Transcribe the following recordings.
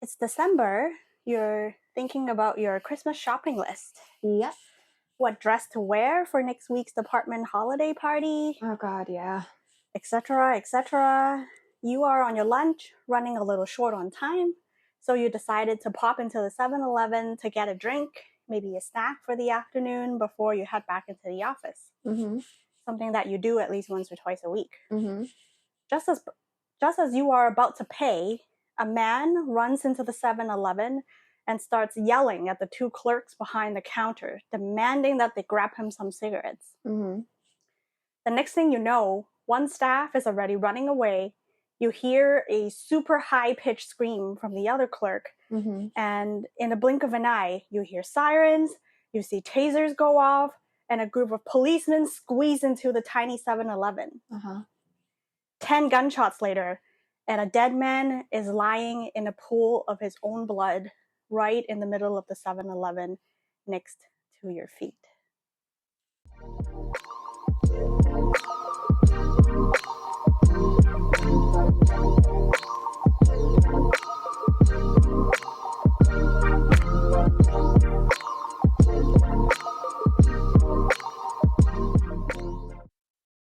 It's December. You're thinking about your Christmas shopping list. Yep. What dress to wear for next week's department holiday party, Oh God, yeah. etc., etc. You are on your lunch, running a little short on time, so you decided to pop into the 7-Eleven to get a drink, maybe a snack for the afternoon before you head back into the office. Mm-hmm. Something that you do at least once or twice a week. Mm-hmm. Just as you are about to pay, a man runs into the 7-Eleven and starts yelling at the two clerks behind the counter, demanding that they grab him some cigarettes. Mm-hmm. The next thing you know, one staff is already running away. You hear a super high-pitched scream from the other clerk, Mm-hmm. and in the blink of an eye, you hear sirens, you see tasers go off, and a group of policemen squeeze into the tiny 7-Eleven. Uh-huh. 10 gunshots later, and a dead man is lying in a pool of his own blood right in the middle of the 7-Eleven next to your feet.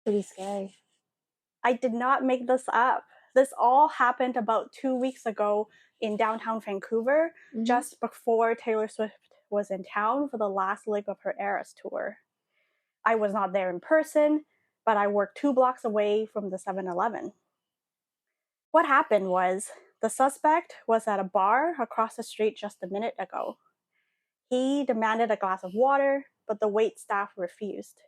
Pretty scary. I did not make this up. This all happened about 2 weeks ago in downtown Vancouver, Mm-hmm. just before Taylor Swift was in town for the last leg of her Eras tour. I was not there in person, but I worked 2 blocks away from the 7-Eleven. What happened was the suspect was at a bar across the street just a minute ago. He demanded a glass of water, but the wait staff refused.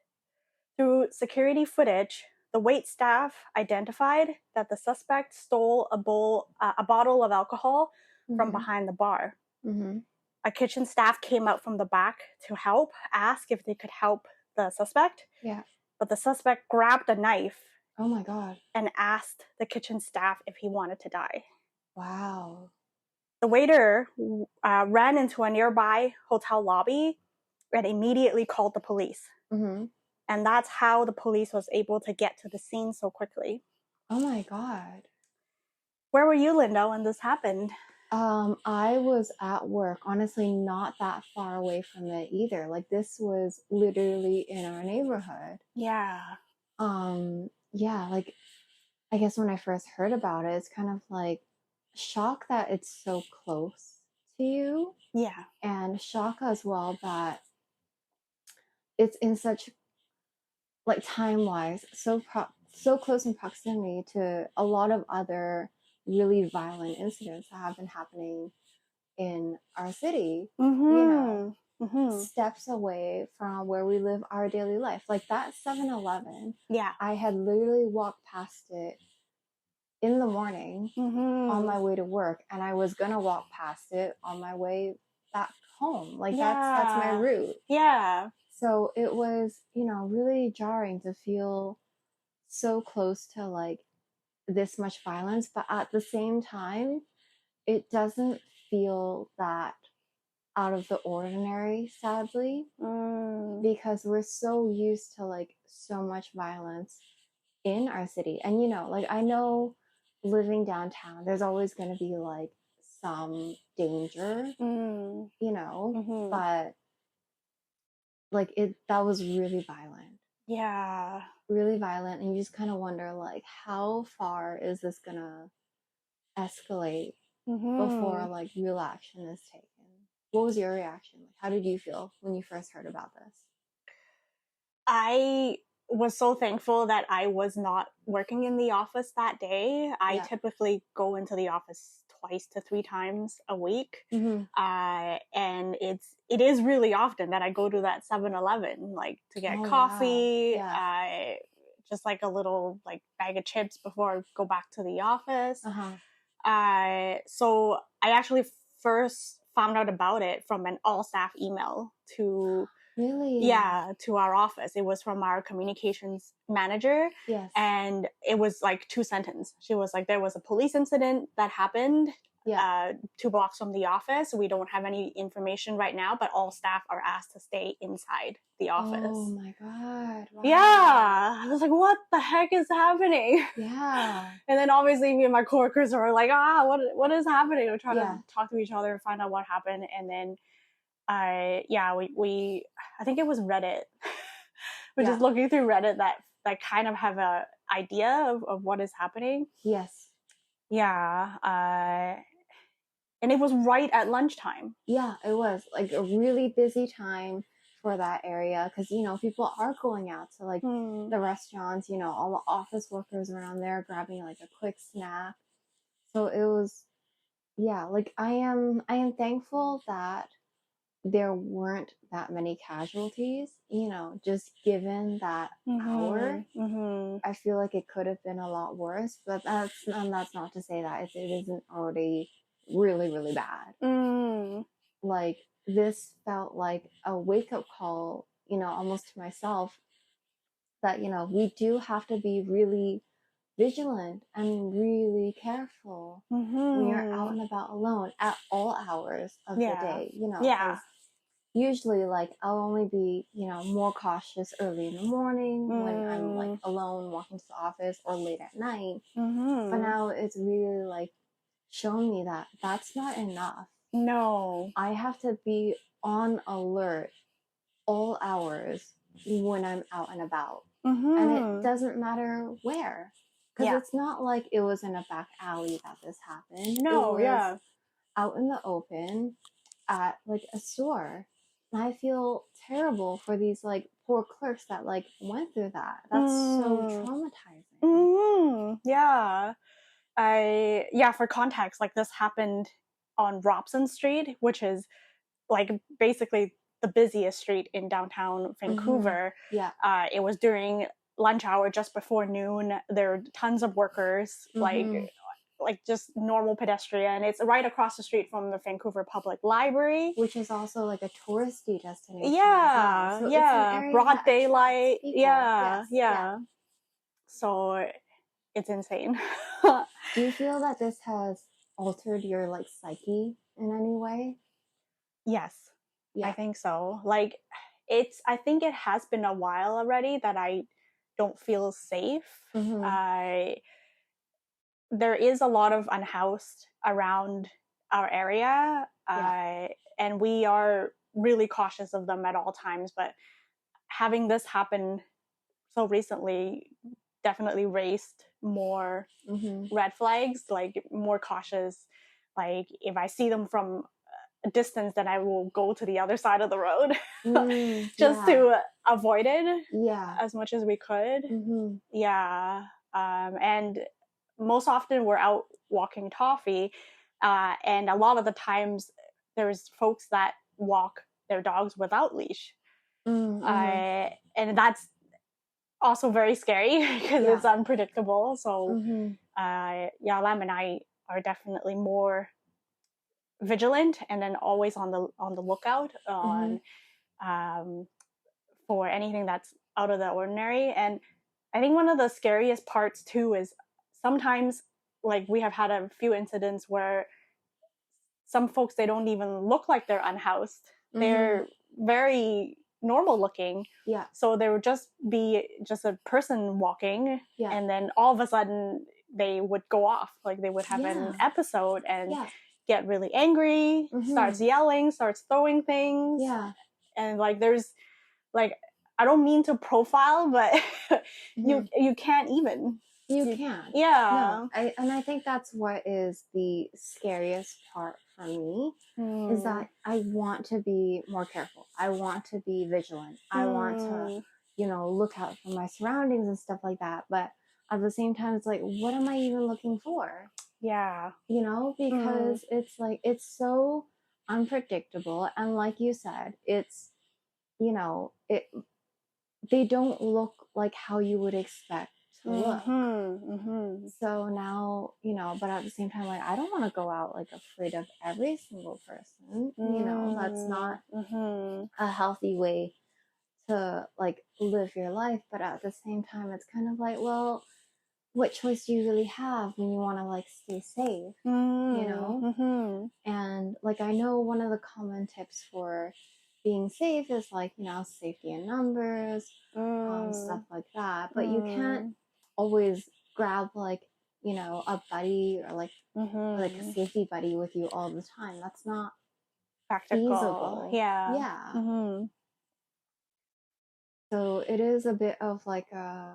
Through security footage, the wait staff identified that the suspect stole a bottle of alcohol from behind the bar. Mm-hmm. A kitchen staff came out from the back to help, ask if they could help the suspect. Yeah. But the suspect grabbed a knife. Oh my God. And asked the kitchen staff if he wanted to die. Wow. The waiter ran into a nearby hotel lobby and immediately called the police. Mm-hmm. And that's how the police was able to get to the scene so quickly. Oh my God. Where were you, Linda, when this happened? I was at work, honestly, not that far away from it either. Like, this was literally in our neighborhood. Yeah. Yeah, like, I guess when I first heard about it, it's kind of like shock that it's so close to you. Yeah. And shock as well that it's in such, like, time-wise, so close in proximity to a lot of other really violent incidents that have been happening in our city, steps away from where we live our daily life. Like that 7-Eleven, I had literally walked past it in the morning on my way to work, and I was gonna walk past it on my way back home. Like that's my route. Yeah. So it was, really jarring to feel so close to like this much violence, but at the same time, it doesn't feel that out of the ordinary, sadly, because we're so used to like so much violence in our city. And like I know living downtown, there's always going to be like some danger, but like that was really violent. Yeah. Really violent. And you just kind of wonder like how far is this going to escalate before like real action is taken? What was your reaction? Like, how did you feel when you first heard about this? I was so thankful that I was not working in the office that day. I typically go into the office 2 to 3 times a week. And it is really often that I go to that 7-Eleven, like to get coffee, just like a little like bag of chips before I go back to the office. So I actually first found out about it from an all staff email to our office. It was from our communications manager. Yes. And it was like 2 sentences. She was like, there was a police incident that happened 2 blocks from the office. We don't have any information right now, but all staff are asked to stay inside the office. Oh my God. Wow. Yeah. I was like, what the heck is happening? Yeah. And then obviously me and my coworkers were like, what is happening? We're trying Yeah. to talk to each other and find out what happened. And then I think it was Reddit. We're just looking through Reddit that kind of have a idea of what is happening. Yes. Yeah. And it was right at lunchtime. Yeah, it was like a really busy time for that area because, you know, people are going out to like the restaurants, you know, all the office workers around there grabbing like a quick snack. So it was, yeah, like I am thankful that there weren't that many casualties, you know, just given that hour. I feel like it could have been a lot worse, but that's not to say that it isn't already really, really bad. Like this felt like a wake-up call, you know, almost to myself that, you know, we do have to be really vigilant and really careful when you're out and about alone at all hours of the day, you know, because usually like I'll only be, you know, more cautious early in the morning when I'm like alone walking to the office or late at night. But now it's really like shown me that that's not enough. No. I have to be on alert all hours when I'm out and about. And it doesn't matter where. Because it's not like it was in a back alley that this happened. No, it was out in the open at like a store. And I feel terrible for these like poor clerks that like went through that. That's so traumatizing. For context, like this happened on Robson Street, which is like basically the busiest street in downtown Vancouver. It was during lunch hour, just before noon. There were tons of workers, like just normal pedestrian. It's right across the street from the Vancouver Public Library, which is also like a touristy destination. Yeah, so yeah, it's an area broad that daylight. people. Yeah. So it's insane. Do you feel that this has altered your like psyche in any way? Yes, I think so. Like I think it has been a while already that I don't feel safe. There is a lot of unhoused around our area, and we are really cautious of them at all times. But having this happen so recently definitely raised more red flags, like more cautious. Like if I see them from a distance, then I will go to the other side of the road just to avoid it as much as we could. And most often we're out walking toffee, and a lot of the times there's folks that walk their dogs without leash. And that's also very scary because it's unpredictable. So Lam and I are definitely more vigilant and then always on the lookout on for anything that's out of the ordinary. And I think one of the scariest parts too is sometimes, like, we have had a few incidents where some folks, they don't even look like they're unhoused. They're very normal looking. So there would just be just a person walking, and then all of a sudden they would go off. Like they would have an episode and get really angry, starts yelling, starts throwing things. And like there's like, I don't mean to profile, but you can't even. You can't. Yeah. No, I think that's what is the scariest part for me is that I want to be more careful. I want to be vigilant. I want to, you know, look out for my surroundings and stuff like that. But at the same time, it's like, what am I even looking for? Yeah. You know, because it's like, it's so unpredictable. And like you said, it's, you know, they don't look like how you would expect to look. So now, you know, but at the same time, like, I don't want to go out like afraid of every single person. You know, that's not a healthy way to like live your life. But at the same time, it's kind of like, well, what choice do you really have when you want to like stay safe, you know? Mm-hmm. And like I know one of the common tips for being safe is like, you know, safety in numbers, stuff like that. But you can't always grab like, you know, a buddy or like a safety buddy with you all the time. That's not Practical. feasible. Yeah. Yeah. Mm-hmm. So it is a bit of like a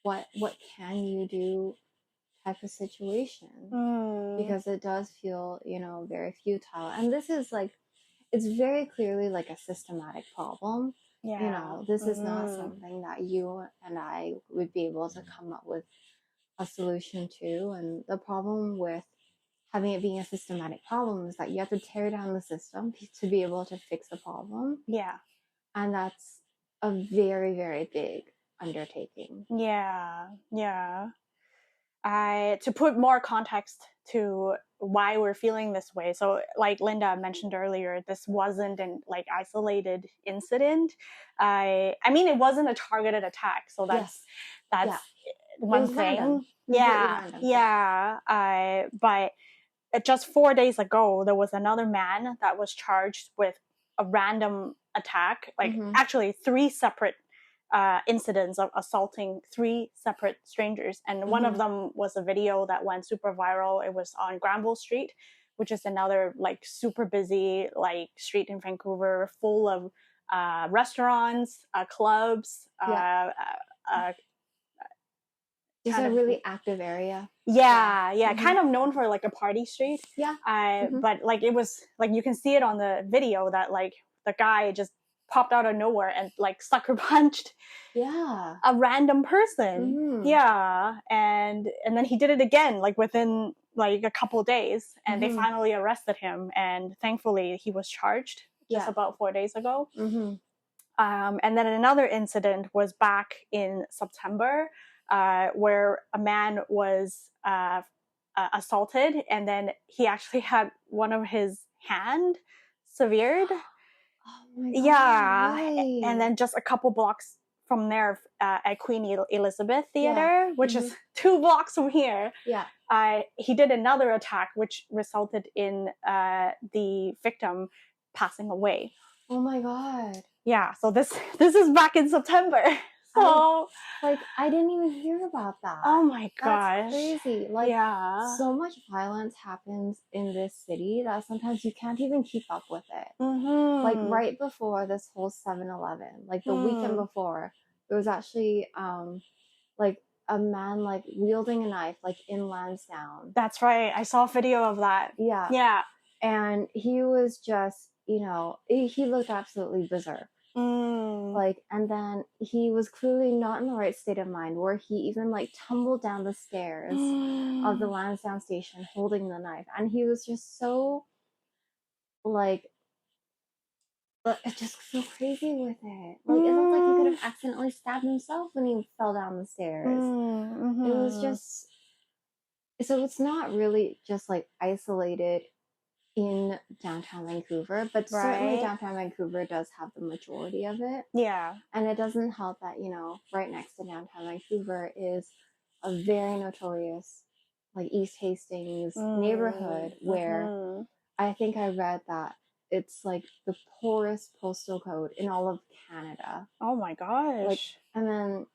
what can you do type of situation, because it does feel, you know, very futile. And this is like, it's very clearly like a systematic problem. Yeah. You know, this is not something that you and I would be able to come up with a solution to. And the problem with having it being a systematic problem is that you have to tear down the system to be able to fix the problem. Yeah. And that's a very, very big undertaking. Yeah. Yeah. To put more context to why we're feeling this way. So like Linda mentioned earlier, this wasn't an like isolated incident. I mean, it wasn't a targeted attack. So that's one thing. Random. Yeah. Random. Yeah. But just 4 days ago, there was another man that was charged with a random attack, like actually 3 separate incidents of assaulting 3 separate strangers. And one of them was a video that went super viral. It was on Granville Street, which is another like super busy like street in Vancouver, full of restaurants, clubs, It's a really active area. Yeah, kind of known for like a party street. Yeah. But like it was like you can see it on the video that like the guy just popped out of nowhere and like sucker punched a random person. Yeah, and then he did it again like within like a couple days, and they finally arrested him, and thankfully he was charged just about 4 days ago. And then another incident was back in September, where a man was assaulted, and then he actually had one of his hand severed. Oh my God, yeah, really? And then just a couple blocks from there, at Queen Elizabeth Theater, which is 2 blocks from here. Yeah. He did another attack, which resulted in the victim passing away. Oh my God. Yeah, so this is back in September. So I didn't even hear about that. Oh my That's gosh. crazy. Like so much violence happens in this city that sometimes you can't even keep up with it. Like right before this whole 7-Eleven, like the weekend before, there was actually like a man like wielding a knife like in Lansdowne. That's right. I saw a video of that. Yeah. Yeah. And he was just, you know, he looked absolutely berserk. Like, and then he was clearly not in the right state of mind, where he even like tumbled down the stairs of the Lansdowne station holding the knife. And he was just so like, just so crazy with it. Like, it looked like he could have accidentally stabbed himself when he fell down the stairs. It was just, so it's not really just like isolated in downtown Vancouver, but certainly downtown Vancouver does have the majority of it. Yeah. And it doesn't help that, you know, right next to downtown Vancouver is a very notorious like East Hastings neighborhood where I think I read that it's like the poorest postal code in all of Canada. Oh my gosh. Like, and then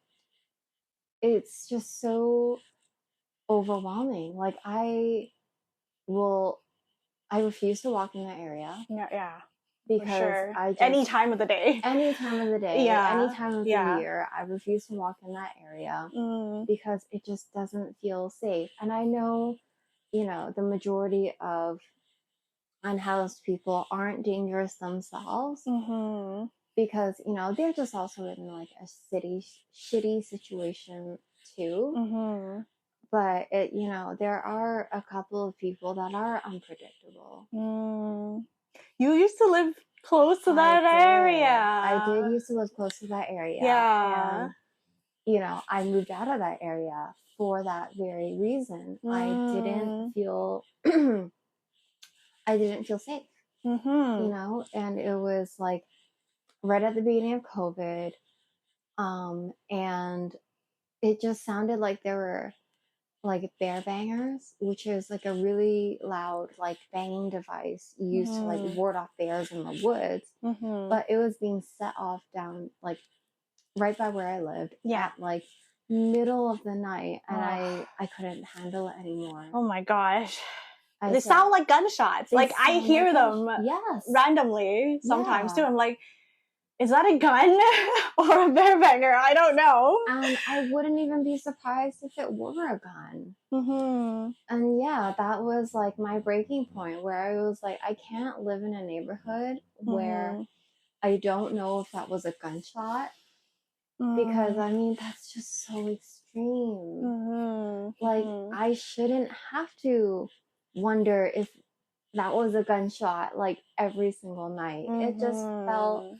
it's just so overwhelming. Like I refuse to walk in that area. Yeah. Because I just, any time of the day. Any time of the day. Yeah. Any time of the year. I refuse to walk in that area because it just doesn't feel safe. And I know, you know, the majority of unhoused people aren't dangerous themselves because, you know, they're just also in like a shitty situation too. But it, you know, there are a couple of people that are unpredictable. You used to live close to that area. I did used to live close to that area. Yeah. And, you know, I moved out of that area for that very reason. I didn't feel safe. You know, and it was like right at the beginning of COVID. And it just sounded like there were like bear bangers, which is like a really loud like banging device used to like ward off bears in the woods. But it was being set off down like right by where I lived at like middle of the night, and I couldn't handle it anymore. Oh my gosh. They sound like gunshots. Like I hear them randomly sometimes too. I'm like, is that a gun or a bear banger? I don't know. And I wouldn't even be surprised if it were a gun. And yeah, that was like my breaking point where I was like, I can't live in a neighborhood where I don't know if that was a gunshot. Because I mean, that's just so extreme. Like, I shouldn't have to wonder if that was a gunshot like every single night. It just felt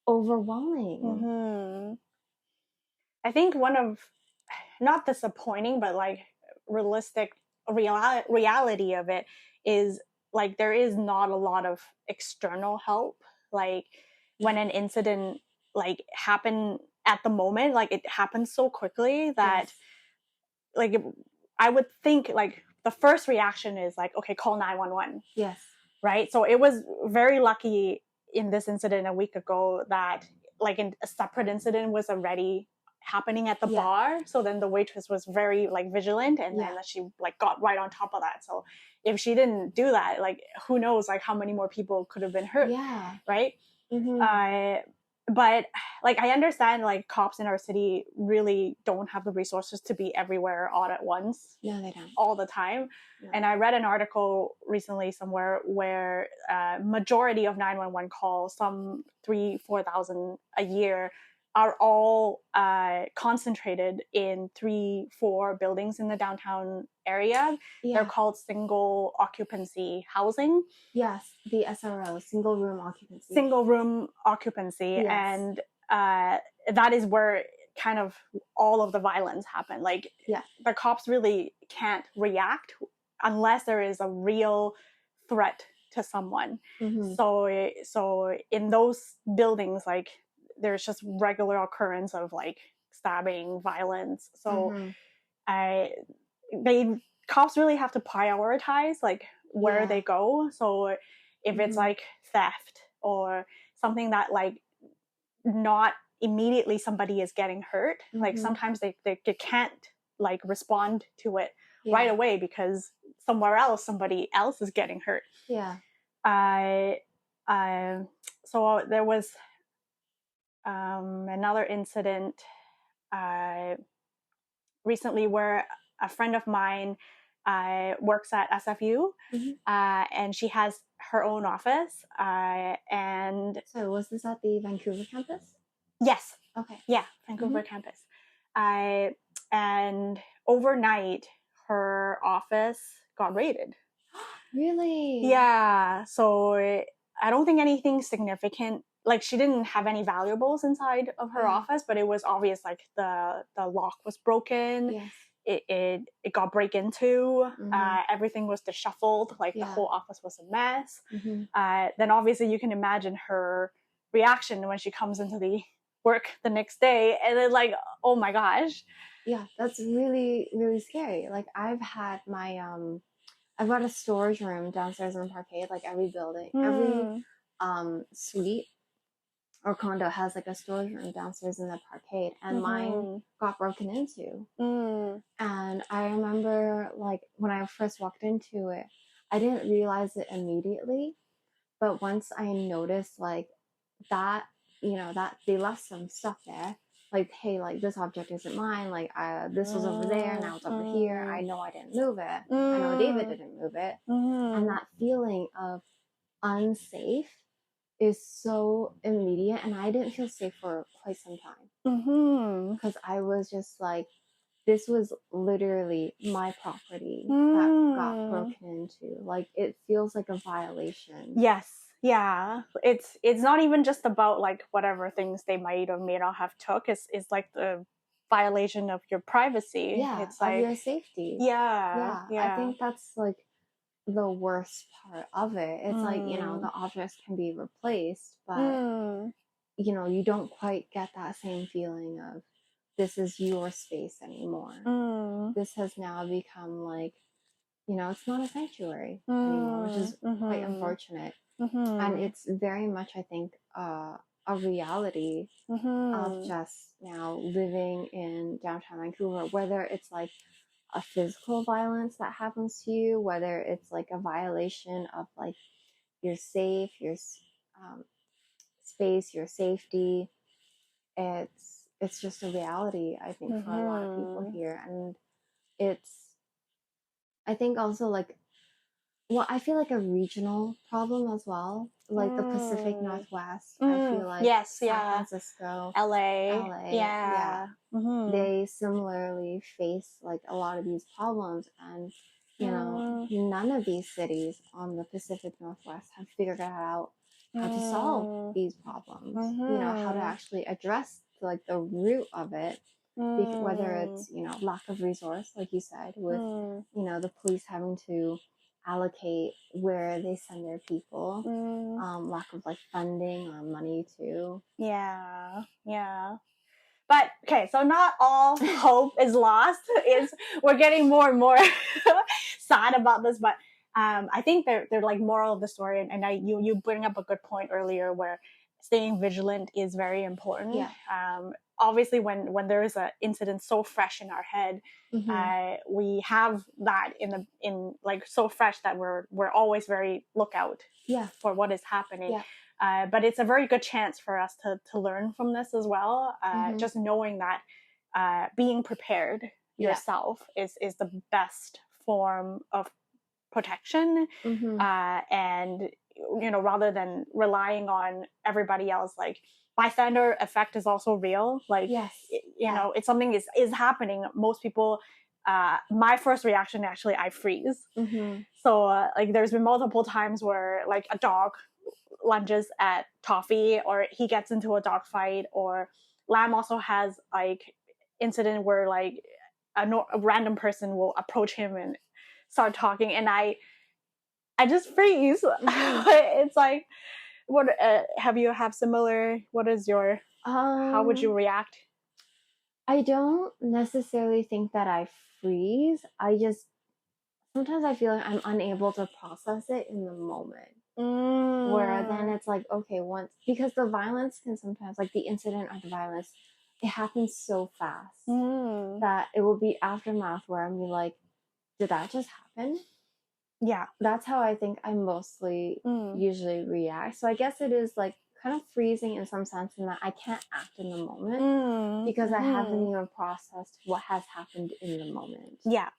overwhelming. I think one of, not disappointing, but like realistic reality of it is like there is not a lot of external help. Like when an incident like happened at the moment, like it happened so quickly that like I would think like the first reaction is like, okay, call 911. Yes. Right. So it was very lucky in this incident a week ago that like a separate incident was already happening at the bar. So then the waitress was very like vigilant, and then she like got right on top of that. So if she didn't do that, like who knows like how many more people could have been hurt. Yeah. Right. But like I understand like cops in our city really don't have the resources to be everywhere all at once. No, they don't. All the time. No. And I read an article recently somewhere where majority of 911 calls, some 3,000-4,000 a year, are all concentrated in 3-4 buildings in the downtown area. They're called single occupancy housing. Yes, the SRO, single room occupancy. Single room occupancy. And that is where kind of all of the violence happen. Like the cops really can't react unless there is a real threat to someone. So in those buildings, like there's just regular occurrence of like stabbing, violence. So cops really have to prioritize like where they go. So if it's like theft or something that like not immediately somebody is getting hurt, like sometimes they can't like respond to it right away because somewhere else somebody else is getting hurt. So there was another incident recently where a friend of mine works at SFU, and she has her own office. And so was this at the Vancouver campus? Yes. Okay. Yeah, Vancouver campus. And overnight, her office got raided. Really? Yeah. So I don't think anything significant. Like she didn't have any valuables inside of her office, but it was obvious like the lock was broken. Yes. It got break into. Everything was disheveled. Like the whole office was a mess. Then obviously you can imagine her reaction when she comes into the work the next day, and then like, oh my gosh. Yeah, that's really, really scary. Like I've had my I've got a storage room downstairs in the parkade. Like every building, every suite or condo has like a storage room downstairs in the parkade, and mine got broken into. And I remember like when I first walked into it, I didn't realize it immediately, but once I noticed like that, you know, that they left some stuff there, like, hey, like this object isn't mine, like this was over there, now it's over here, I know I didn't move it, I know David didn't move it, and that feeling of unsafe is so immediate, and I didn't feel safe for quite some time because I was just like, this was literally my property that got broken into. Like it feels like a violation. Yes. Yeah, it's not even just about like whatever things they might or may not have took. It's like the violation of your privacy. Yeah, it's like of your safety. Yeah. I think that's like the worst part of it. It's like, you know, the objects can be replaced, but you know, you don't quite get that same feeling of this is your space anymore. Mm. This has now become like, it's not a sanctuary anymore, which is quite unfortunate. And it's very much, I think, a reality of just now living in downtown Vancouver, whether it's like a physical violence that happens to you, whether it's like a violation of like your space, your safety. It's just a reality, I think, for a lot of people here. And it's, I think, also like, well, I feel like a regional problem as well, like the Pacific Northwest. I feel like yes, San Francisco, LA, yeah, they similarly face like a lot of these problems, and none of these cities on the Pacific Northwest have figured out how to solve these problems. How to actually address like the root of it, whether it's lack of resource, like you said, with the police having to allocate where they send their people, lack of like funding or money too. Yeah. But okay, so not all hope is lost. We're getting more and more sad about this, but I think they're like moral of the story, and you bring up a good point earlier where staying vigilant is very important. Yeah. Obviously, when there is an incident so fresh in our head, we have that in like so fresh that we're always very lookout for what is happening. Yeah. But it's a very good chance for us to learn from this as well. Just knowing that being prepared yourself is the best form of protection, and rather than relying on everybody else. Like bystander effect is also real. Like it's something is happening. Most people, my first reaction actually, I freeze. So like there's been multiple times where like a dog lunges at Toffee, or he gets into a dog fight, or Lamb also has like incident where like a random person will approach him and start talking, and I just freeze. It's like, what have similar, what is your how would you react? I don't necessarily think that I freeze. I just sometimes I feel like I'm unable to process it in the moment. Where then it's like, okay, once, because the violence can sometimes, like the incident or the violence, it happens so fast that it will be aftermath where I'm like, did that just happen? Yeah. That's how I think I mostly usually react. So I guess it is like kind of freezing in some sense, in that I can't act in the moment because I haven't even processed what has happened in the moment. Yeah.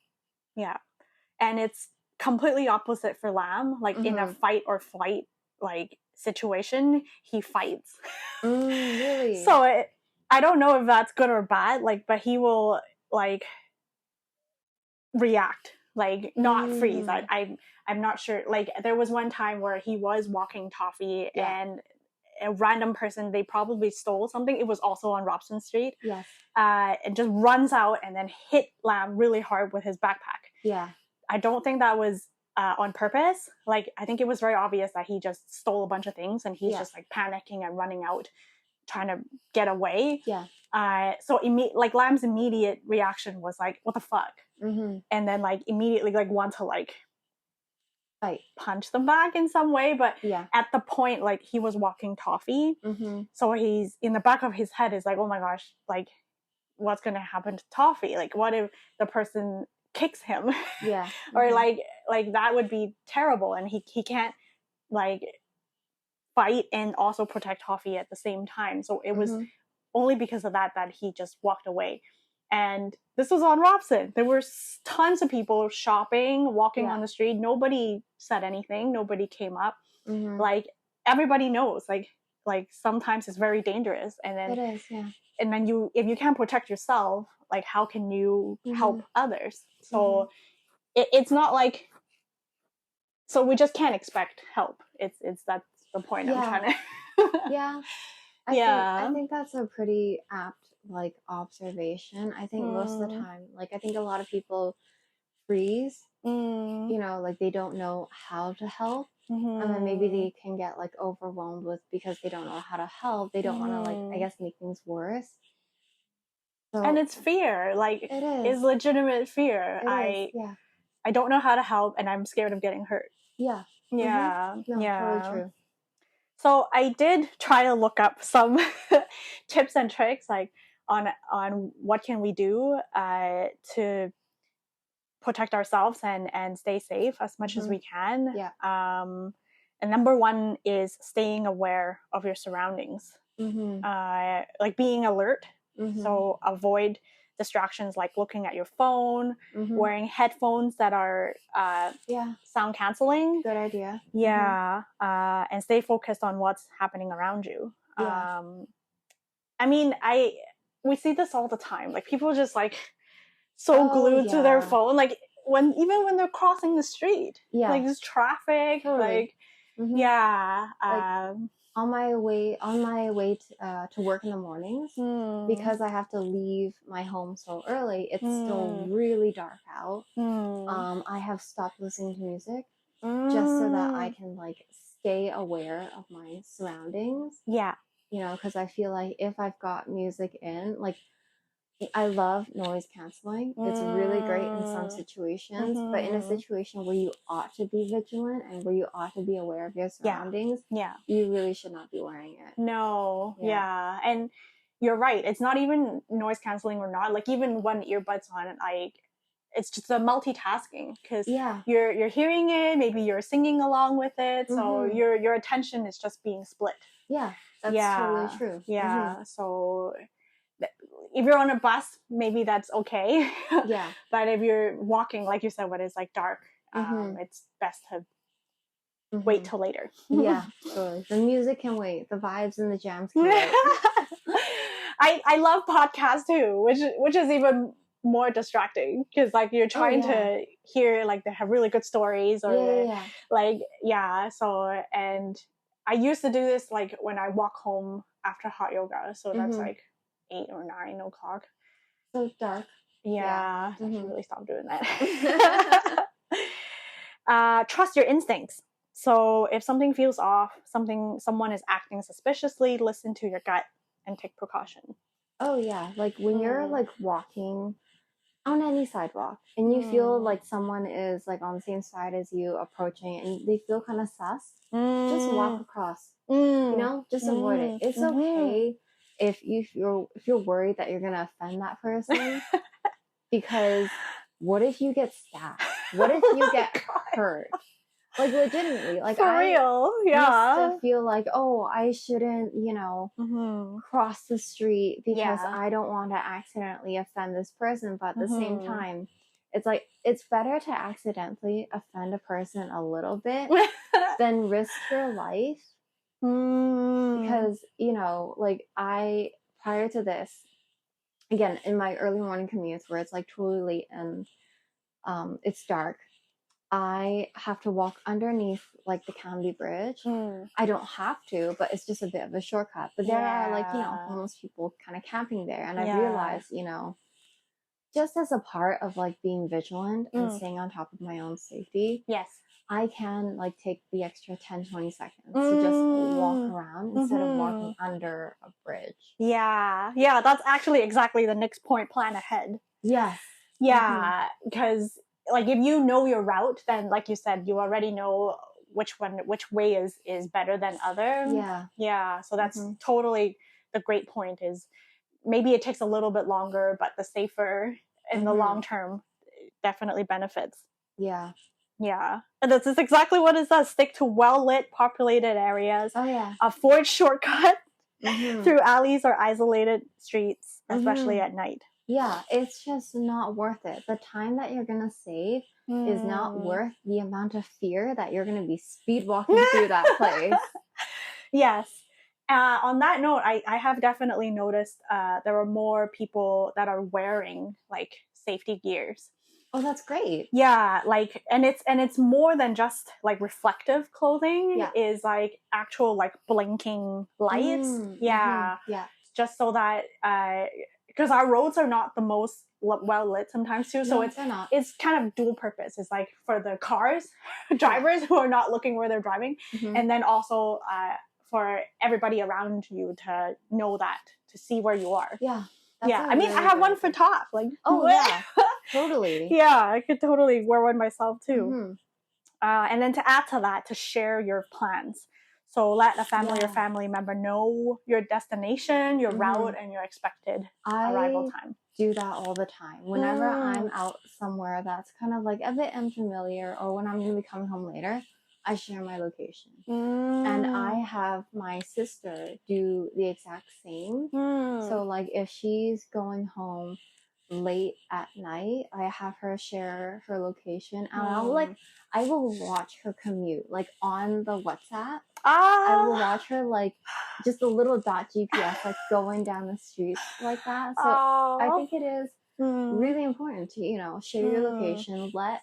And it's completely opposite for Lamb. Like in a fight or flight like situation, he fights. Really? So I don't know if that's good or bad. Like, but he will like react, like not freeze. I'm not sure. Like there was one time where he was walking Toffee and a random person, they probably stole something. It was also on Robson Street. Yes. And just runs out and then hit Lamb really hard with his backpack. Yeah. I don't think that was on purpose. Like, I think it was very obvious that he just stole a bunch of things and he's just like panicking and running out, trying to get away. Yeah. So like Lamb's immediate reaction was like, what the fuck? And then like immediately like want to like punch them back in some way. But at the point, like he was walking Toffee. So he's in the back of his head is like, oh my gosh, like what's going to happen to Toffee? Like what if the person kicks him? Or like that would be terrible, and he can't like fight and also protect Toffee at the same time. So it was only because of that he just walked away. And this was on Robson. There were tons of people shopping, walking on the street. Nobody said anything. Nobody came up. Like everybody knows like sometimes it's very dangerous, and then it is, and then if you can't protect yourself, like how can you help others? So it's not like, so we just can't expect help. It's that's the point I'm trying to I think that's a pretty apt like observation. I think most of the time, like I think a lot of people freeze, like they don't know how to help, and then maybe they can get like overwhelmed with, because they don't know how to help, they don't want to like, I guess, make things worse. So and it's fear. Like, it is. it's legitimate fear. It is. Yeah. I don't know how to help, and I'm scared of getting hurt. Yeah. Yeah. No, yeah. totally true. So I did try to look up some tips and tricks, like on what can we do to protect ourselves and stay safe as much as we can. Yeah. And number one is staying aware of your surroundings, like being alert. So avoid distractions like looking at your phone, wearing headphones that are sound canceling. Good idea. Yeah. And stay focused on what's happening around you. Yeah. I mean, we see this all the time. Like, people just like so glued to their phone, like even when they're crossing the street. Yeah. Like, there's traffic. Totally. Like, yeah. Like, on my way to work in the mornings, because I have to leave my home so early, it's still really dark out. I have stopped listening to music just so that I can like stay aware of my surroundings. Yeah. You know, because I feel like if I've got music in, like, I love noise canceling. It's really great in some situations, but in a situation where you ought to be vigilant and where you ought to be aware of your surroundings, you really should not be wearing it. No. Yeah. And you're right. It's not even noise canceling or not. Like, even when earbuds on, it's just a multitasking, because you're hearing it, maybe you're singing along with it, so your attention is just being split. Yeah, that's totally true. Yeah. So if you're on a bus, maybe that's okay. Yeah. But if you're walking, like you said, when it's like dark, it's best to wait till later. Yeah, totally. The music can wait. The vibes and the jams can wait. I love podcasts too, which is even more distracting, because like you're trying to hear, like, they have really good stories, or so. And I used to do this like when I walk home after hot yoga, so that's like 8 or 9 o'clock. So dark. Yeah. I should really stop doing that. Trust your instincts. So if something feels off, someone is acting suspiciously, listen to your gut and take precaution. Oh yeah, like when you're like walking on any sidewalk and you feel like someone is like on the same side as you approaching, and they feel kind of sus, just walk across. You know, just avoid it. It's okay if you're worried that you're gonna offend that person, because what if you get stabbed? What if you get hurt? Like, legitimately, like, for real, used to feel like, oh, I shouldn't, you know, cross the street because I don't want to accidentally offend this person. But at the same time, it's like, it's better to accidentally offend a person a little bit than risk your life. Because, you know, like, prior to this, again, in my early morning commutes where it's like totally late and it's dark, I have to walk underneath like the Canby Bridge. I don't have to, but it's just a bit of a shortcut. But there are, like, you know, homeless people kind of camping there. And I realized, you know, just as a part of like being vigilant and staying on top of my own safety, I can like take the extra 10-20 seconds to just walk around instead of walking under a bridge. Yeah, that's actually exactly the next point. Plan ahead. Yes. Yeah, because like, if you know your route, then like you said, you already know which way is better than other. So that's totally the great point. Is maybe it takes a little bit longer, but the safer in the long term definitely benefits. Yeah, and this is exactly what it says. Stick to well-lit, populated areas. Avoid shortcuts through alleys or isolated streets, especially at night. Yeah, it's just not worth it. The time that you're going to save is not worth the amount of fear that you're going to be speed walking through that place. Yes. On that note, I have definitely noticed there are more people that are wearing like safety gears. Oh, that's great. Yeah, like, and it's more than just like reflective clothing. Is like actual like blinking lights. Just so that because our roads are not the most well lit sometimes too, so it's kind of dual purpose. It's like for the cars drivers who are not looking where they're driving, and then also for everybody around you to know that, to see where you are. Yeah, I mean, I have one for top. Like, oh yeah, totally. Yeah, I could totally wear one myself too. Mm-hmm. And then to add to that, to share your plans. So let a family or Yeah. family member know your destination, your route, Mm-hmm. and your expected I arrival time. do that all the time. Whenever I'm out somewhere that's kind of like a bit unfamiliar, or when I'm going to be coming home later, I share my location. And I have my sister do the exact same. So like if she's going home late at night, I have her share her location, and I will watch her commute like on the WhatsApp. I will watch her like just a little dot GPS like going down the street like that. So I think it is really important to, you know, share your location, let,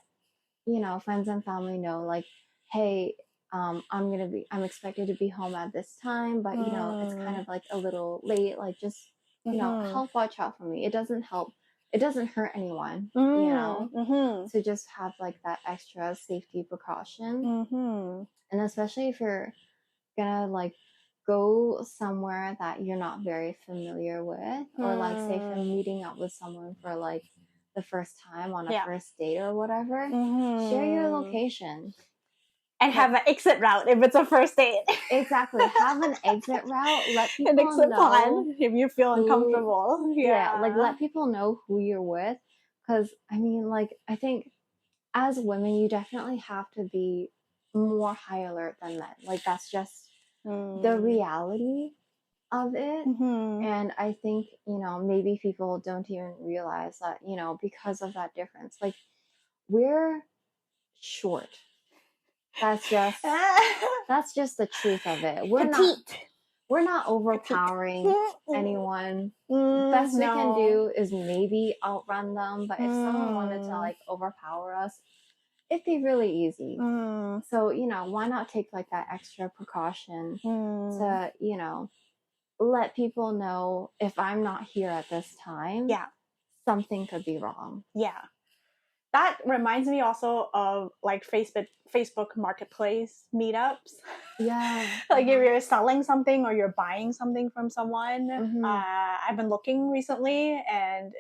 you know, friends and family know like, hey, I'm expected to be home at this time, but you know, it's kind of like a little late, like just, you know, help watch out for me. It doesn't hurt anyone, you know, to just have like that extra safety precaution. And especially if you're gonna like go somewhere that you're not very familiar with, or like say if you're meeting up with someone for like the first time on a first date or whatever, share your location. And have an exit route if it's a first date. Exactly. Have an exit route. Let people an exit know plan if you feel uncomfortable. Yeah, like let people know who you're with. Because, I mean, like, I think as women, you definitely have to be more high alert than men. Like, that's just the reality of it. And I think, you know, maybe people don't even realize that, you know, because of that difference, like, we're short. That's just the truth of it. We're not overpowering anyone. Best we can do is maybe outrun them, but if someone wanted to like overpower us, it'd be really easy. So, you know, why not take like that extra precaution to, you know, let people know if I'm not here at this time, something could be wrong. Yeah. That reminds me also of like Facebook marketplace meetups. Yeah. Like if you're selling something or you're buying something from someone. I've been looking recently, and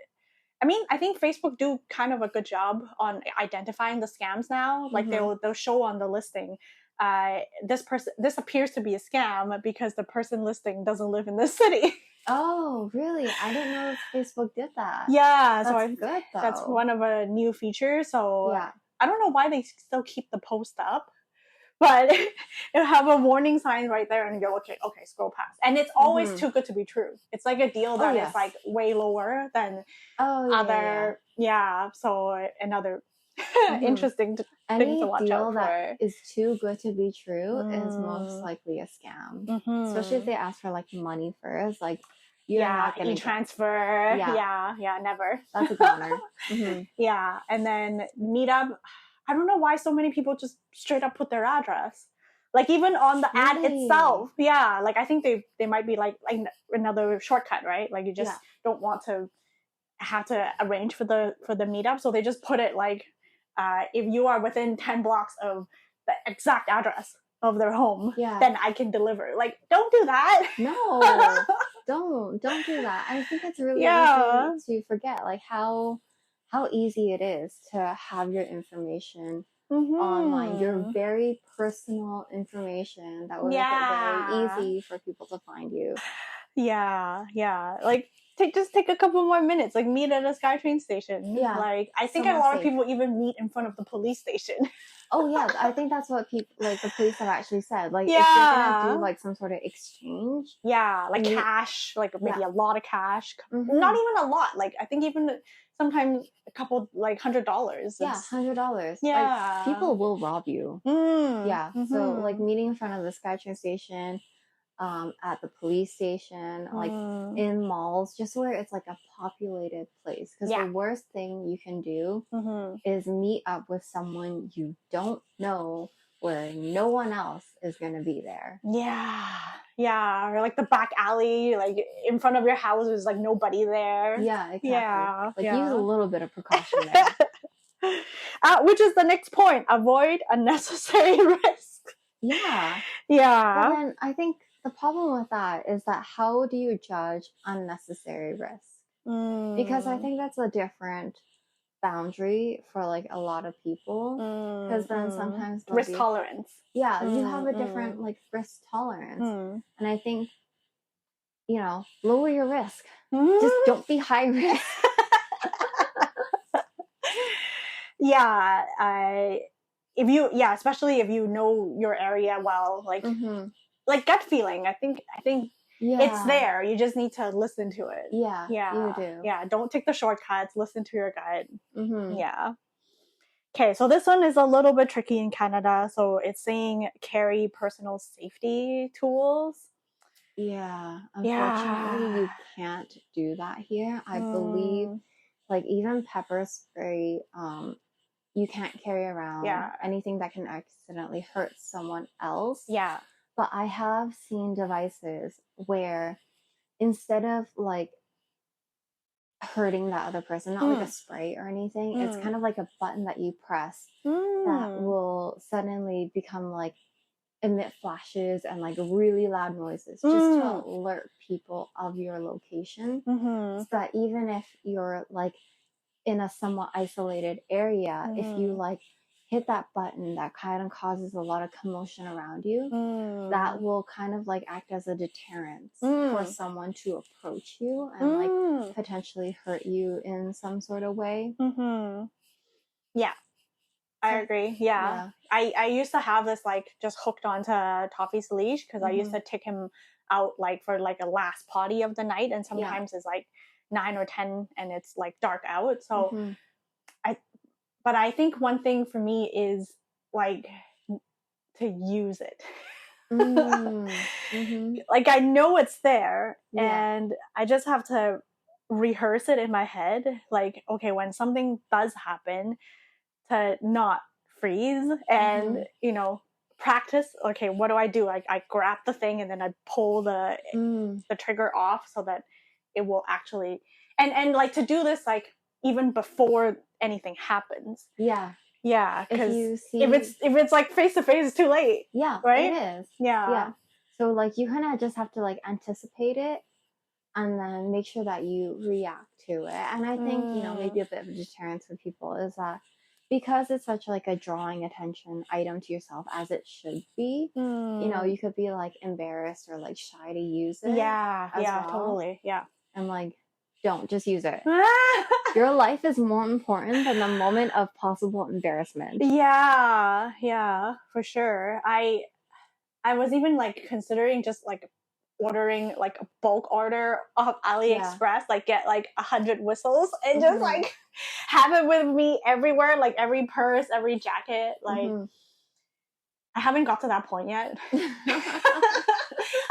I mean, I think Facebook do kind of a good job on identifying the scams now. Like they'll show on the listing, this appears to be a scam because the person listing doesn't live in this city. Oh, really? I didn't know Facebook did that. Yeah, that's good though. That's one of a new features. So yeah. I don't know why they still keep the post up, but you have a warning sign right there, and you're okay, scroll past. And it's always too good to be true. It's like a deal that is like way lower than other. Yeah. So another interesting thing to watch out for. Any deal that is too good to be true is most likely a scam. Especially if they ask for like money first, like you're not going to transfer. Yeah, never. That's a goner. Yeah, and then Meetup. I don't know why so many people just straight up put their address. Like even on the ad itself. Yeah, like I think they might be like another shortcut, right? Like you just don't want to have to arrange for the meetup, so they just put it like if you are within 10 blocks of the exact address of their home, then I can deliver. Like, don't do that. No, don't do that. I think it's really easy to forget, like how easy it is to have your information online, your very personal information that would make it very easy for people to find you. Yeah. Like, just take a couple more minutes. Like, meet at a SkyTrain station. Yeah. Like, I think a lot of people even meet in front of the police station. Oh yeah, I think that's what people like the police have actually said. Like, if you're gonna do like some sort of exchange, like cash, like maybe a lot of cash. Not even a lot. Like, I think even sometimes a couple, like $100. Yeah, $100. Yeah, like people will rob you. Yeah. So like meeting in front of the SkyTrain station, at the police station, like in malls, just where it's like a populated place. Because the worst thing you can do is meet up with someone you don't know where no one else is going to be there. Yeah. Or like the back alley, like in front of your house, there's like nobody there. Yeah, exactly. Use a little bit of precaution there. Which is the next point. Avoid unnecessary risk. Yeah. But then I think the problem with that is that how do you judge unnecessary risk? because I think that's a different boundary for like a lot of people, because then sometimes risk tolerance. Yeah, you have a different like risk tolerance, and I think, you know, lower your risk. Just don't be high risk. Yeah, especially if you know your area well, like gut feeling. I think it's there. You just need to listen to it. Yeah, you do. Yeah, don't take the shortcuts. Listen to your gut. Yeah. Okay, so this one is a little bit tricky in Canada. So it's saying carry personal safety tools. Yeah, unfortunately, you can't do that here. I believe, like even pepper spray, you can't carry around anything that can accidentally hurt someone else. Yeah. But I have seen devices where instead of like hurting that other person, not like a spray or anything, it's kind of like a button that you press that will suddenly become like emit flashes and like really loud noises just to alert people of your location, so that even if you're like in a somewhat isolated area, if you like hit that button that kind of causes a lot of commotion around you, that will kind of like act as a deterrent for someone to approach you and like potentially hurt you in some sort of way. Yeah, I agree. Yeah. I used to have this like just hooked onto Toffee's leash because I used to take him out like for like a last potty of the night, and sometimes it's like 9 or 10 and it's like dark out. So but I think one thing for me is like to use it. Like I know it's there and I just have to rehearse it in my head. Like, okay, when something does happen, to not freeze and, you know, practice. Okay, what do? I grab the thing and then I pull the trigger off so that it will actually, and like to do this like even before anything happens. Yeah, because if it's like face to face, it's too late. Yeah, right. It is. Yeah. So like you kind of just have to like anticipate it and then make sure that you react to it. And I think, you know, maybe a bit of a deterrent for people is that because it's such like a drawing attention item to yourself, as it should be, you know, you could be like embarrassed or like shy to use it. Totally. Yeah. And like, don't just use it. Your life is more important than the moment of possible embarrassment. Yeah, for sure. I was even like considering just like ordering like a bulk order of AliExpress, like get like 100 whistles and just like have it with me everywhere, like every purse, every jacket. Like I haven't got to that point yet.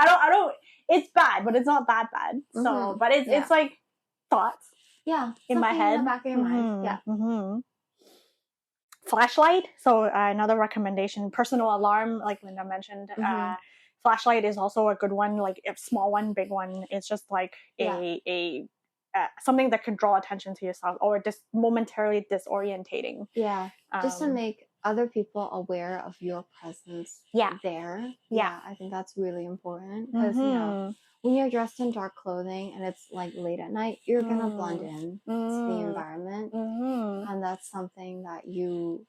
I don't. It's bad, but it's not that bad. So, but it's like thoughts. Yeah, in my head, in the back of your mind. Yeah. Flashlight. So another recommendation: personal alarm, like Linda mentioned. Flashlight is also a good one. Like a small one, big one. It's just like a something that can draw attention to yourself or just momentarily disorientating. Yeah, just to make other people aware of your presence there. Yeah, I think that's really important because you know, when you're dressed in dark clothing and it's like late at night, you're gonna blend in to the environment, and that's something that you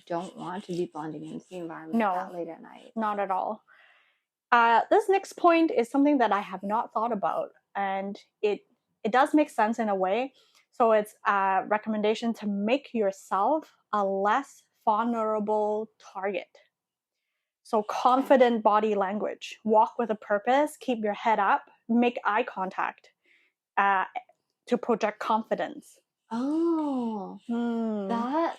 don't want to be blending into the environment that late at night. Not at all. This next point is something that I have not thought about, and it does make sense in a way. So it's a recommendation to make yourself a less vulnerable target. So confident body language, walk with a purpose, keep your head up, make eye contact to project confidence. Oh, that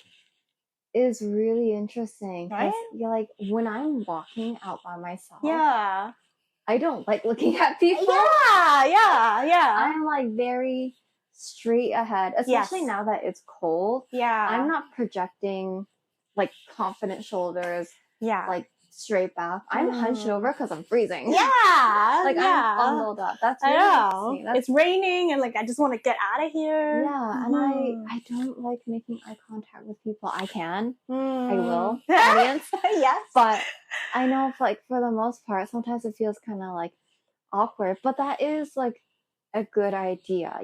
is really interesting. Right? Like when I'm walking out by myself, I don't like looking at people. Yeah. I'm like very straight ahead, especially now that it's cold. I'm not projecting like confident shoulders. Like straight back. I'm hunched over because I'm freezing. I'm bundled up. That's really interesting. It's raining and like I just want to get out of here. And I don't like making eye contact with people. I can. I will. Audience. Yes. But I know like for the most part, sometimes it feels kind of like awkward. But that is like a good idea,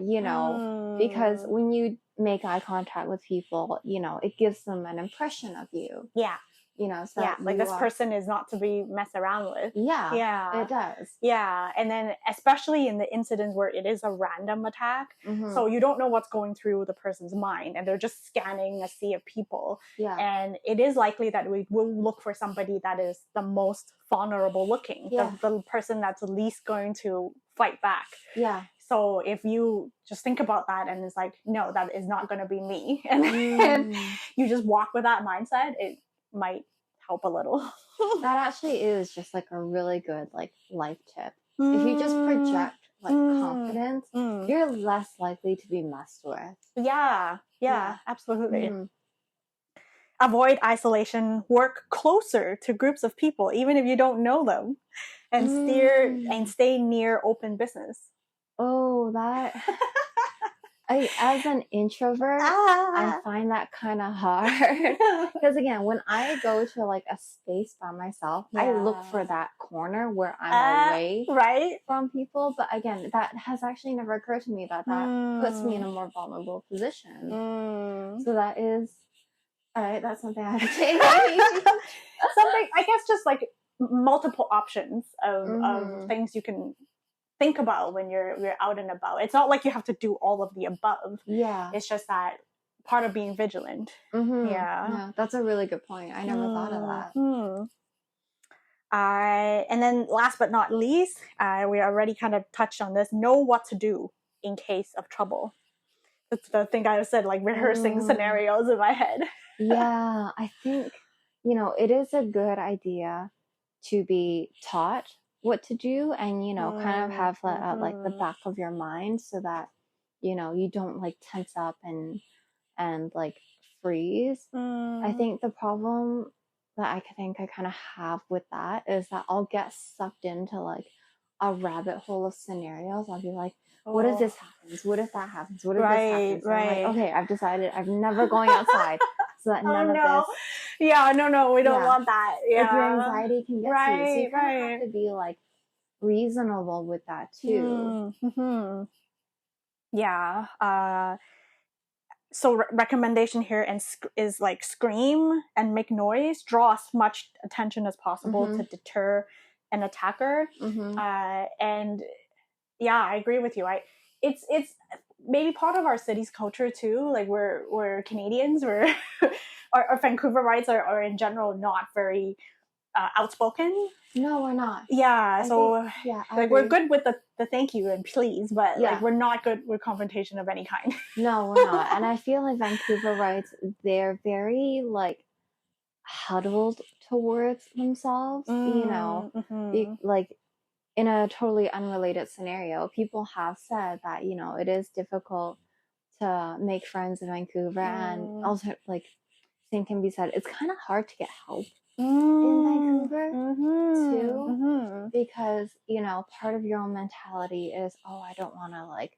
because when you make eye contact with people, it gives them an impression of you. Yeah. So yeah, like this person is not to be messed around with. Yeah, it does. Yeah, and then especially in the incidents where it is a random attack, so you don't know what's going through the person's mind, and they're just scanning a sea of people. Yeah. And it is likely that we will look for somebody that is the most vulnerable looking, the person that's least going to fight back. Yeah. So if you just think about that and it's like, no, that is not going to be me, and you just walk with that mindset, it might help a little. That actually is just like a really good like life tip. If you just project like confidence, you're less likely to be messed with. Yeah, absolutely. Avoid isolation. Work closer to groups of people, even if you don't know them, and stay near open business. Oh, that. As an introvert, I find that kind of hard. Because again, when I go to like a space by myself, I look for that corner where I'm away from people. But again, that has actually never occurred to me that puts me in a more vulnerable position. So that is, all right, that's something I have to take. Something, I guess, just like multiple options of things you can think about when you're out and about. It's not like you have to do all of the above. Yeah. It's just that part of being vigilant. Yeah, that's a really good point. I never thought of that. And then last but not least, we already kind of touched on this, know what to do in case of trouble. That's the thing I said, like rehearsing scenarios in my head. Yeah, I think, it is a good idea to be taught what to do and, kind of have like the back of your mind so that, you don't like tense up and like freeze. I think the problem that I think I kind of have with that is that I'll get sucked into like a rabbit hole of scenarios. I'll be like, what if this happens? What if that happens? What if this happens? And I'm like, okay, I've decided I'm never going outside. So that none of this. Yeah, no, we don't want that. Yeah. Like your anxiety can get to you. So you kind of have to be like reasonable with that too. Yeah. So recommendation here is like scream and make noise, draw as much attention as possible to deter an attacker. And yeah, I agree with you. It's maybe part of our city's culture too. Like we're Canadians, our Vancouverites are in general not very outspoken. No, we're not. Yeah, like we're good with the thank you and please, but like we're not good with confrontation of any kind. No, we're not. And I feel like Vancouverites, they're very like huddled towards themselves. Like in a totally unrelated scenario, people have said that it is difficult to make friends in Vancouver, and also like same can be said. It's kind of hard to get help in Vancouver too, because part of your own mentality is, oh, I don't want to like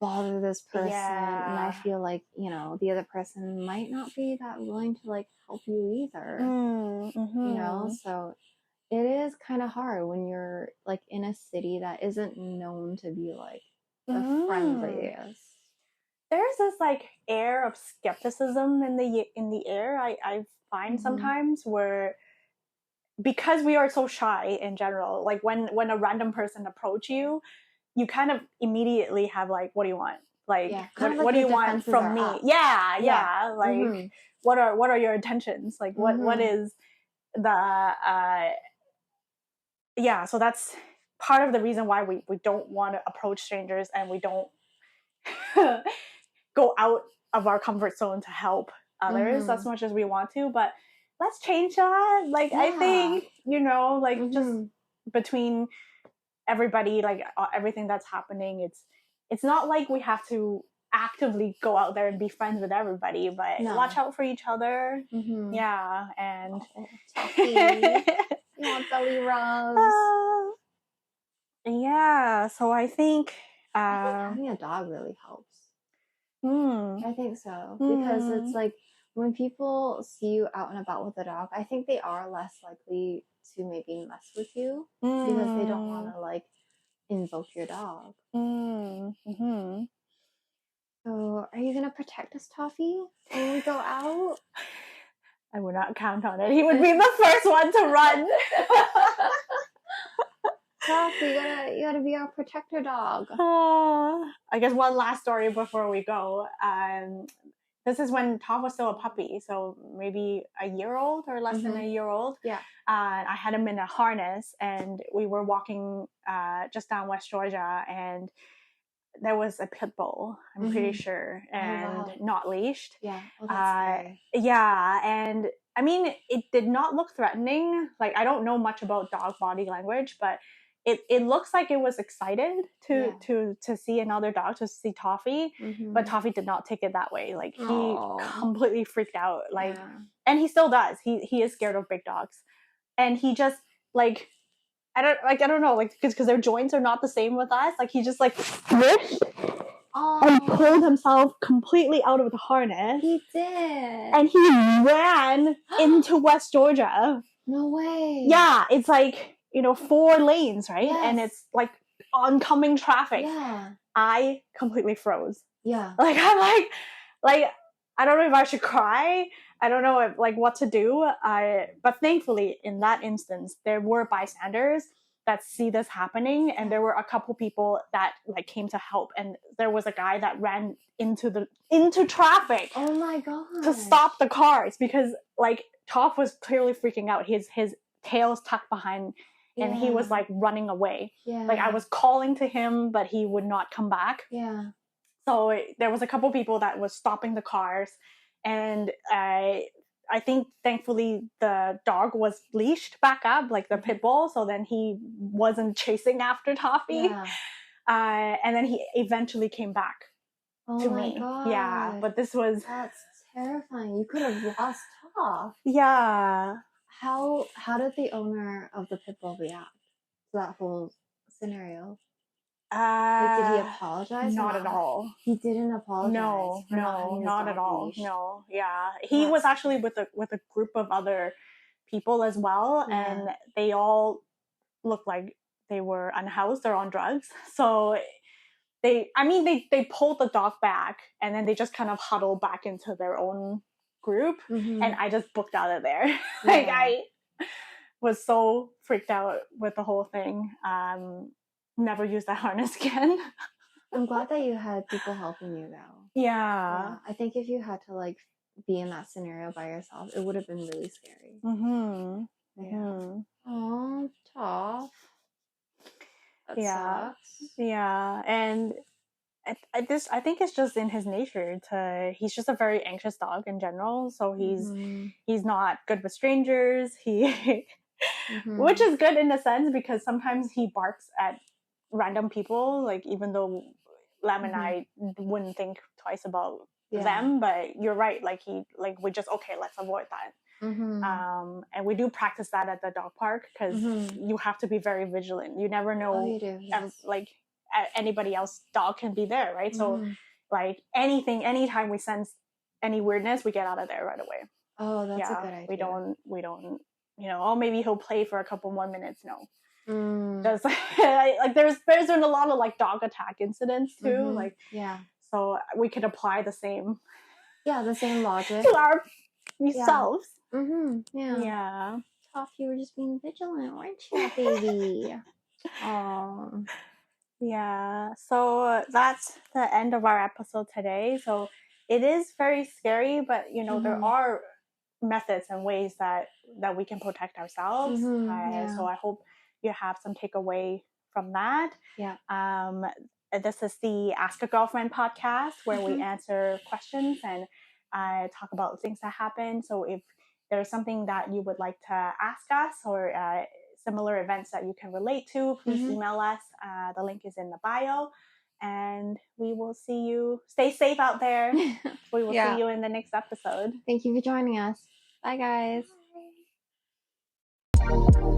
bother this person, and I feel like the other person might not be that willing to like help you either. So it is kind of hard when you're like in a city that isn't known to be like the friendliest. There's this like air of skepticism in the air. I find sometimes where, because we are so shy in general, like when a random person approach you, you kind of immediately have like, what do you want? Like, what do you want from me? Yeah. Like, what are your intentions? Like, what is the yeah? So that's part of the reason why we don't want to approach strangers, and we don't go out of our comfort zone to help others as much as we want to. But let's change that. Like, I think, like just between everybody, like everything that's happening, it's not like we have to actively go out there and be friends with everybody, but watch out for each other. Yeah. And you want belly rubs. Yeah, so I think having a dog really helps. I think so, because it's like when people see you out and about with a dog, I think they are less likely to maybe mess with you because they don't want to like invoke your dog. Mm-hmm. So, are you gonna protect us, Toffee, when we go out? I would not count on it. He would be the first one to run. Toffee, you gotta be our protector dog. I guess one last story before we go. This is when Tom was still a puppy, so maybe a year old or less than a year old. Yeah. I had him in a harness, and we were walking just down West Georgia, and there was a pit bull, I'm pretty sure, and not leashed. Yeah. Oh, that's scary. Yeah, and I mean, it did not look threatening. Like, I don't know much about dog body language, but it looks like it was excited to see another dog, to see Toffee, but Toffee did not take it that way. Like, he completely freaked out. Like, and he still does. He is scared of big dogs, and he just like. I don't know, like, because their joints are not the same with us. Like, he just like squished and pulled himself completely out of the harness. He did, and he ran into West Georgia. No way. Yeah, it's like 4 lanes, right? Yes. And it's like oncoming traffic. Yeah. I completely froze. Yeah. Like, I'm like I don't know if I should cry. I don't know what to do. But thankfully, in that instance, there were bystanders that see this happening, and there were a couple people that like came to help, and there was a guy that ran into traffic. Oh my god! To stop the cars, because like Toph was clearly freaking out. His tail's tucked behind, and he was like running away. Yeah. Like, I was calling to him, but he would not come back. Yeah. So there was a couple people that was stopping the cars, and I think thankfully the dog was leashed back up, like the pit bull, so then he wasn't chasing after Toffee. Yeah. And then he eventually came back to me. God. Yeah, but that's terrifying. You could have lost Toph. Yeah. How did the owner of the pit bull react to that whole scenario? Like, did he apologize? Not at all. He didn't apologize. No, not at all. Leashed. No, yeah. He was actually with a group of other people as well, and they all looked like they were unhoused or on drugs. So they pulled the dog back, and then they just kind of huddled back into their own group, and I just booked out of there. Like, I was so freaked out with the whole thing. Never use that harness again. I'm glad that you had people helping you though. Yeah. I think if you had to like be in that scenario by yourself, it would have been really scary. Yeah. Oh, Toph. That sucks. Yeah. And I think it's just in his nature he's just a very anxious dog in general. So he's not good with strangers. Which is good in a sense, because sometimes he barks at random people, like, even though Lam and I wouldn't think twice about them, but you're right, like, we just, okay, let's avoid that. And we do practice that at the dog park, because you have to be very vigilant. You never know. You do, yes. Like, anybody else dog can be there, right? So like, anytime we sense any weirdness, we get out of there right away. Oh, that's a good idea. We don't maybe he'll play for a couple more minutes. No. Just like there's been a lot of like dog attack incidents too. Like, so we could apply the same logic to ourselves. Yeah. Toph, you were just being vigilant, weren't you, baby? Oh. Yeah. So that's the end of our episode today. So it is very scary, but there are methods and ways that we can protect ourselves. So I hope you have some takeaway from that. This is the Ask a Girlfriend podcast, where we answer questions and talk about things that happen. So if there's something that you would like to ask us, or similar events that you can relate to, please email us. The link is in the bio, and we will see you. Stay safe out there. We will see you in the next episode. Thank you for joining us. Bye, guys. Bye.